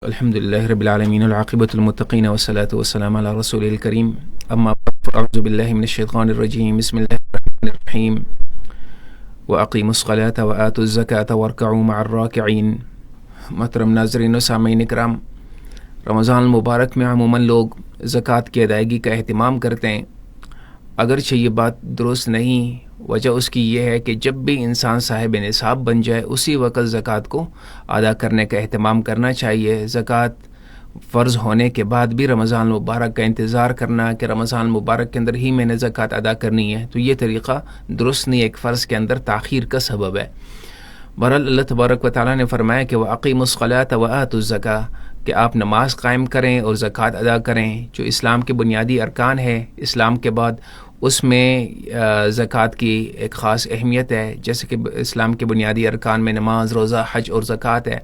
الحمد لله رب العالمين والعاقبة للمتقين والصلاة والسلام على رسوله الكريم أما بعد فأعوذ بالله من الشيطان الرجيم بسم الله الرحمن الرحيم وأقيموا الصلاة وآتوا الزكاة واركعوا مع الراكعين۔ محترم ناظرین و سامعین اکرام، رمضان المبارک میں عموماً لوگ زکوٰۃ کی ادائیگی کا اہتمام کرتے ہیں، اگرچہ یہ بات درست نہیں۔ وجہ اس کی یہ ہے کہ جب بھی انسان صاحب نصاب بن جائے اسی وقت زکوٰۃ کو ادا کرنے کا اہتمام کرنا چاہیے۔ زکوٰۃ فرض ہونے کے بعد بھی رمضان المبارک کا انتظار کرنا کہ رمضان المبارک کے اندر ہی میں نے زکوٰۃ ادا کرنی ہے، تو یہ طریقہ درست نہیں، ایک فرض کے اندر تاخیر کا سبب ہے۔ بہرحال اللہ تبارک و تعالیٰ نے فرمایا کہ وَأَقِیمُوا الصَّلَاةَ وَآتُوا الزَّکَاةَ، کہ آپ نماز قائم کریں اور زکوٰۃ ادا کریں، جو اسلام کے بنیادی ارکان ہے۔ اسلام کے بعد اس میں زکوٰۃ کی ایک خاص اہمیت ہے، جیسے کہ اسلام کے بنیادی ارکان میں نماز، روزہ، حج اور زکوٰۃ ہے۔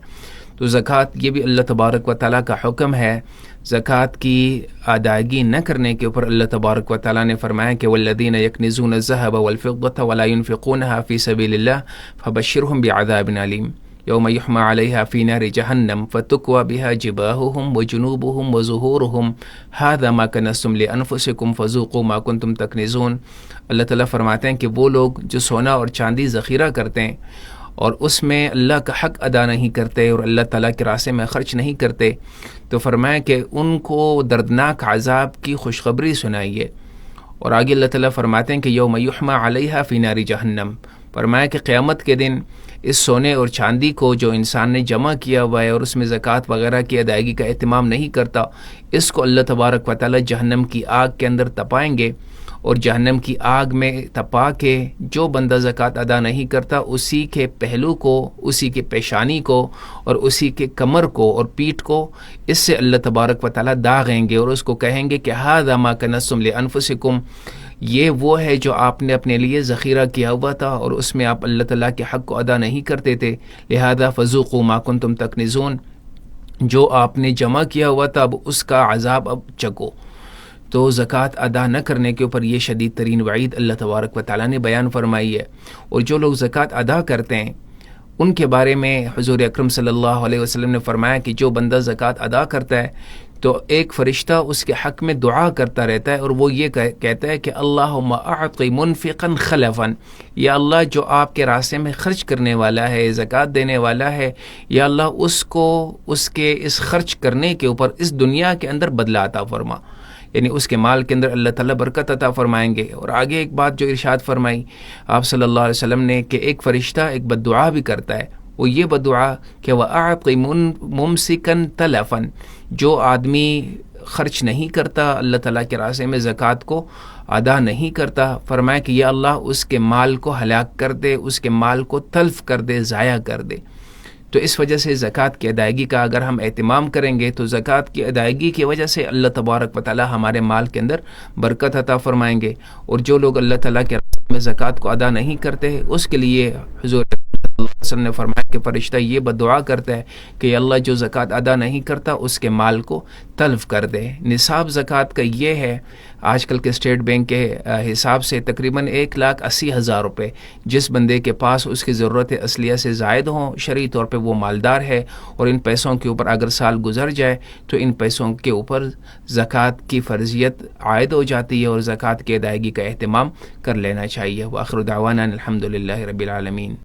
تو زکوٰۃ یہ بھی اللہ تبارک و تعالیٰ کا حکم ہے۔ زکوٰۃ کی ادائیگی نہ کرنے کے اوپر اللہ تبارک و تعالیٰ نے فرمایا کہ وَالَّذِينَ يَكْنِزُونَ الذَّهَبَ وَالْفِضَّةَ وَلَا يُنْفِقُونَهَا فِي سَبِيلِ اللَّهِ فَبَشِّرْهُم بِعَذَابٍ أَلِيمٍ يوم يحمى عليها في نار جهنم فتكوى بها جباههم وجنوبهم وظهورهم هذا ما كنزتم لأنفسكم فذوقوا ما كنتم تكنزون۔ اللہ تعالیٰ فرماتے ہیں کہ وہ لوگ جو سونا اور چاندی ذخیرہ کرتے ہیں اور اس میں اللہ کا حق ادا نہیں کرتے اور اللہ تعالیٰ کے راستے میں خرچ نہیں کرتے، تو فرمایا کہ ان کو دردناک عذاب کی خوشخبری سنائیے۔ اور آگے اللہ تعالیٰ فرماتے ہیں کہ یوم یحمى علیہا فی نار جہنم، فرمایا کہ قیامت کے دن اس سونے اور چاندی کو جو انسان نے جمع کیا ہوا ہے اور اس میں زکوٰۃ وغیرہ کی ادائیگی کا اہتمام نہیں کرتا، اس کو اللہ تبارک و تعالیٰ جہنم کی آگ کے اندر تپائیں گے، اور جہنم کی آگ میں تپا کے جو بندہ زکوٰۃ ادا نہیں کرتا اسی کے پہلو کو، اسی کے پیشانی کو اور اسی کے کمر کو اور پیٹھ کو اس سے اللہ تبارک و تعالیٰ داغیں گے اور اس کو کہیں گے کہ ھذا ما کنزتم لانفسکم، یہ وہ ہے جو آپ نے اپنے لیے ذخیرہ کیا ہوا تھا اور اس میں آپ اللہ تعالیٰ کے حق کو ادا نہیں کرتے تھے، لہذا فذوقوا ما کنتم تکنزون، جو آپ نے جمع کیا ہوا تھا اب اس کا عذاب اب چکو۔ تو زکوٰۃ ادا نہ کرنے کے اوپر یہ شدید ترین وعید اللہ تبارک و تعالیٰ نے بیان فرمائی ہے۔ اور جو لوگ زکوٰۃ ادا کرتے ہیں ان کے بارے میں حضور اکرم صلی اللہ علیہ وسلم نے فرمایا کہ جو بندہ زکوٰۃ ادا کرتا ہے تو ایک فرشتہ اس کے حق میں دعا کرتا رہتا ہے اور وہ یہ کہتا ہے کہ اللہم اعطِ منفقا خلفا، یا اللہ جو آپ کے راستے میں خرچ کرنے والا ہے، زکوٰۃ دینے والا ہے، یا اللہ اس کو اس کے اس خرچ کرنے کے اوپر اس دنیا کے اندر بدلہ عطا فرما، یعنی اس کے مال کے اندر اللہ تعالیٰ برکت عطا فرمائیں گے۔ اور آگے ایک بات جو ارشاد فرمائی آپ صلی اللہ علیہ وسلم نے کہ ایک فرشتہ ایک بد دعا بھی کرتا ہے، وہ یہ بد دعا کہ وَأَعْطِ مُمْسِكًا تَلَفًا، جو آدمی خرچ نہیں کرتا اللہ تعالیٰ کے راستے میں، زکوٰۃ کو ادا نہیں کرتا، فرمایا کہ یا اللہ اس کے مال کو ہلاک کر دے، اس کے مال کو تلف کر دے، ضائع کر دے۔ تو اس وجہ سے زکوٰۃ کی ادائیگی کا اگر ہم اہتمام کریں گے تو زکوٰۃ کی ادائیگی کی وجہ سے اللہ تبارک و تعالیٰ ہمارے مال کے اندر برکت عطا فرمائیں گے۔ اور جو لوگ اللہ تعالیٰ کے راستے میں زکوٰۃ کو ادا نہیں کرتے اس کے لیے حضور صلی اللہ علیہ وسلم نے فرمایا کہ فرشتہ یہ بد دعا کرتا ہے کہ اللہ جو زکوٰۃ ادا نہیں کرتا اس کے مال کو تلف کر دے۔ نصاب زکوٰۃ کا یہ ہے آج کل کے اسٹیٹ بینک کے حساب سے تقریباً 1,80,000 روپے، جس بندے کے پاس اس کی ضرورت اصلیہ سے زائد ہوں، شرعی طور پہ وہ مالدار ہے اور ان پیسوں کے اوپر اگر سال گزر جائے تو ان پیسوں کے اوپر زکوٰۃ کی فرضیت عائد ہو جاتی ہے اور زکوٰۃ کی ادائیگی کا اہتمام کر لینا چاہیے۔ وآخر دعوانا الحمد للہ رب العالمین۔